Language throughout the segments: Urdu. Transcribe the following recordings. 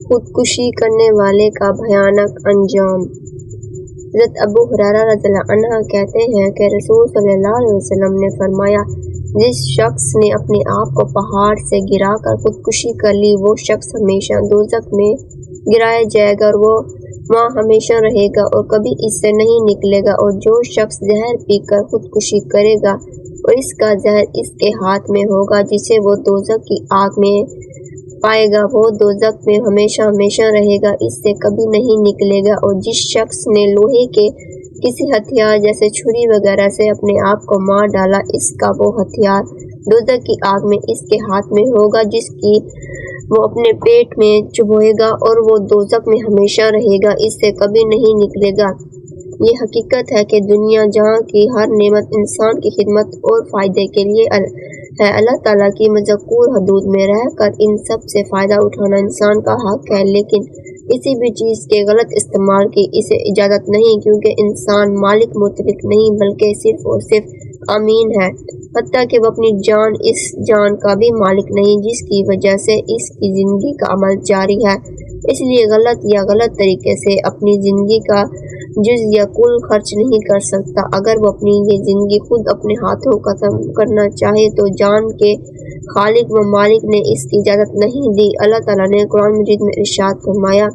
خودکشی کرنے والے کا بھیانک انجام۔ حضرت ابو ہریرہ رضی اللہ عنہ کہتے ہیں کہ رسول صلی اللہ علیہ وسلم نے فرمایا، جس شخص نے اپنے آپ کو پہاڑ سے گرا کر خودکشی کر لی، وہ شخص ہمیشہ دوزخ میں گرایا جائے گا اور وہ وہاں ہمیشہ رہے گا اور کبھی اس سے نہیں نکلے گا۔ اور جو شخص زہر پی کر خودکشی کرے گا اور اس کا زہر اس کے ہاتھ میں ہوگا جسے وہ دوزخ کی آگ میں پائے گا، وہ دوزخ میں ہمیشہ ہمیشہ رہے گا، اس سے کبھی نہیں نکلے گا۔ اور جس شخص نے لوہے کے کسی ہتھیار جیسے چھری وغیرہ سے اپنے آپ کو مار ڈالا، اس کا وہ ہتھیار دوزخ کی آگ میں اس کے ہاتھ میں ہوگا جس کی وہ اپنے پیٹ میں چبھوئے گا اور وہ دوزخ میں ہمیشہ رہے گا، اس سے کبھی نہیں نکلے گا۔ یہ حقیقت ہے کہ دنیا جہاں کی ہر نعمت انسان کی خدمت اور فائدے کے لیے ہے، اللہ تعالیٰ کی مذکور حدود میں رہ کر ان سب سے فائدہ اٹھانا انسان کا حق ہے، لیکن کسی بھی چیز کے غلط استعمال کی اسے اجازت نہیں، کیونکہ انسان مالک مطلق نہیں بلکہ صرف اور صرف امین ہے، حتیٰ کہ وہ اپنی جان، اس جان کا بھی مالک نہیں جس کی وجہ سے اس کی زندگی کا عمل جاری ہے۔ اس لیے غلط طریقے سے اپنی زندگی کا جز یا کل خرچ نہیں کر سکتا۔ اگر وہ اپنی یہ زندگی خود اپنے ہاتھوں ختم کرنا چاہے تو جان کے خالق و مالک نے اس کی اجازت نہیں دی۔ اللہ تعالیٰ نے قرآن مجید میں ارشاد فرمایا،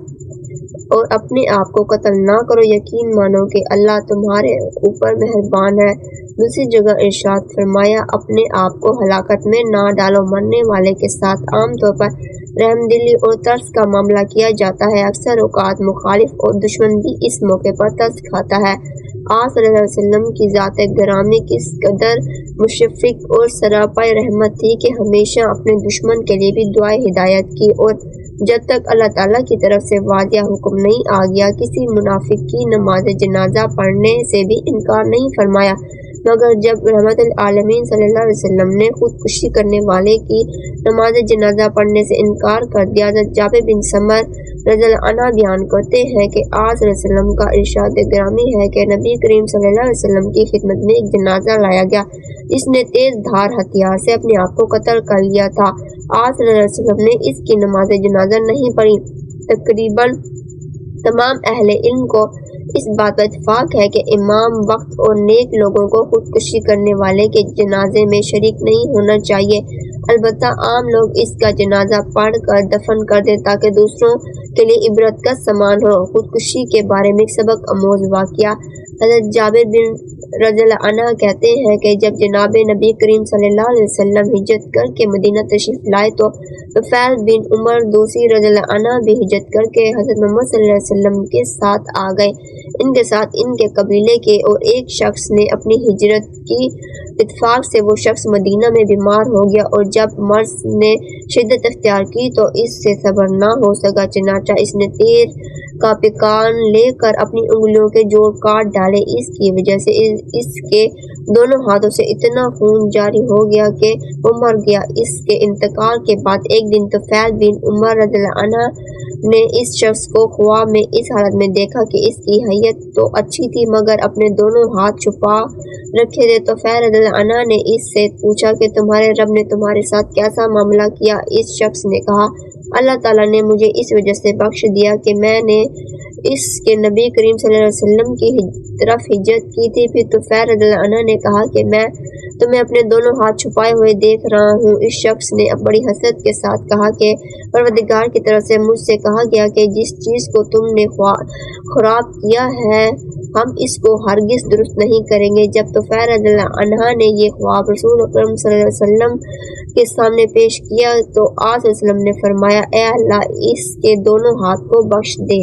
اور اپنے آپ کو قتل نہ کرو، یقین مانو کہ اللہ تمہارے اوپر مہربان ہے۔ دوسری جگہ ارشاد فرمایا، اپنے آپ کو ہلاکت میں نہ ڈالو۔ مرنے والے کے ساتھ عام طور پر رحم دلی اور ترس کا معاملہ کیا جاتا ہے، اکثر اوقات مخالف اور دشمن بھی اس موقع پر ترس کھاتا ہے۔ آپ صلی اللہ علیہ وسلم کی ذات گرامی کس قدر مشفق اور سراپا رحمت تھی کہ ہمیشہ اپنے دشمن کے لیے بھی دعائے ہدایت کی، اور جب تک اللہ تعالیٰ کی طرف سے واضح حکم نہیں آ گیا، کسی منافق کی نماز جنازہ پڑھنے سے بھی انکار نہیں فرمایا، مگر جب رحمت العالمین صلی اللہ علیہ وسلم نے خودکشی کرنے والے کی نماز جنازہ پڑھنے سے انکار کر دیا۔ حضرت جابر بن سمر رضی اللہ عنہ بیان کرتے ہیں کہ آپ صلی اللہ علیہ وسلم کا ارشاد گرامی ہے کہ نبی کریم صلی اللہ علیہ وسلم کی خدمت میں ایک جنازہ لایا گیا جس نے تیز دھار ہتھیار سے اپنے آپ کو قتل کر لیا تھا۔ آپ صلی اللہ علیہ وسلم نے اس کی نماز جنازہ نہیں پڑھی۔ تقریباً تمام اہل علم کو اس بات پر اتفاق ہے کہ امام وقت اور نیک لوگوں کو خودکشی کرنے والے کے جنازے میں شریک نہیں ہونا چاہیے، البتہ عام لوگ اس کا جنازہ پڑھ کر دفن کر دیں تاکہ دوسروں کے لیے عبرت کا سامان ہو۔ خودکشی کے بارے میں ایک سبق آموز واقعہ، حضرت جابر بن رضی اللہ عنہ کہتے ہیں کہ جب جناب نبی کریم صلی اللہ علیہ وسلم ہجرت کر کے مدینہ تشریف لائے تو طفیل بن عمر دوسی رضی اللہ عنہ بھی ہجرت کر کے حضرت محمد صلی اللہ علیہ وسلم کے ساتھ آ گئے۔ ان کے ساتھ ان کے قبیلے کے اور ایک شخص نے اپنی ہجرت کی۔ اتفاق سے وہ شخص مدینہ میں بیمار ہو گیا اور جب مرض نے شدت اختیار کی تو اس سے صبر نہ ہو سکا، چنانچہ اس نے تیر کا پیکان لے کر اپنی انگلیوں کے جوڑ کاٹ ڈالے۔ اس کی وجہ سے اس کے دونوں ہاتھوں سے اتنا خون جاری ہو گیا کہ وہ مر گیا۔ اس کے انتقال کے بعد ایک دن طفیل بن عمر رضی اللہ عنہ نے اس شخص کو خواب میں اس حالت میں دیکھا کہ اس کی حیت تو اچھی تھی مگر اپنے دونوں ہاتھ چھپا رکھے تھے۔ طفیل رضی اللہ عنہ نے اس سے پوچھا کہ تمہارے رب نے تمہارے ساتھ کیسا معاملہ کیا؟ اس شخص نے کہا، اللہ تعالیٰ نے مجھے اس وجہ سے بخش دیا کہ میں نے اس کے نبی کریم صلی اللہ علیہ وسلم کی طرف ہجرت کی تھی۔ پھر طفیل رضی اللہ عنہ نے کہا کہ میں تمہیں اپنے دونوں ہاتھ چھپائے ہوئے دیکھ رہا ہوں۔ اس شخص نے بڑی حسرت کے ساتھ کہا کہ پروردگار کی طرف سے مجھ سے کہا گیا کہ جس چیز کو تم نے خراب کیا ہے ہم اس کو ہرگز درست نہیں کریں گے۔ جب طفیل رضی اللہ عنہ نے یہ خواب رسول اکرم صلی اللہ علیہ وسلم کے سامنے پیش کیا تو آپ صلی اللہ علیہ وسلم نے فرمایا، اے اللہ اس کے دونوں ہاتھ کو بخش دے۔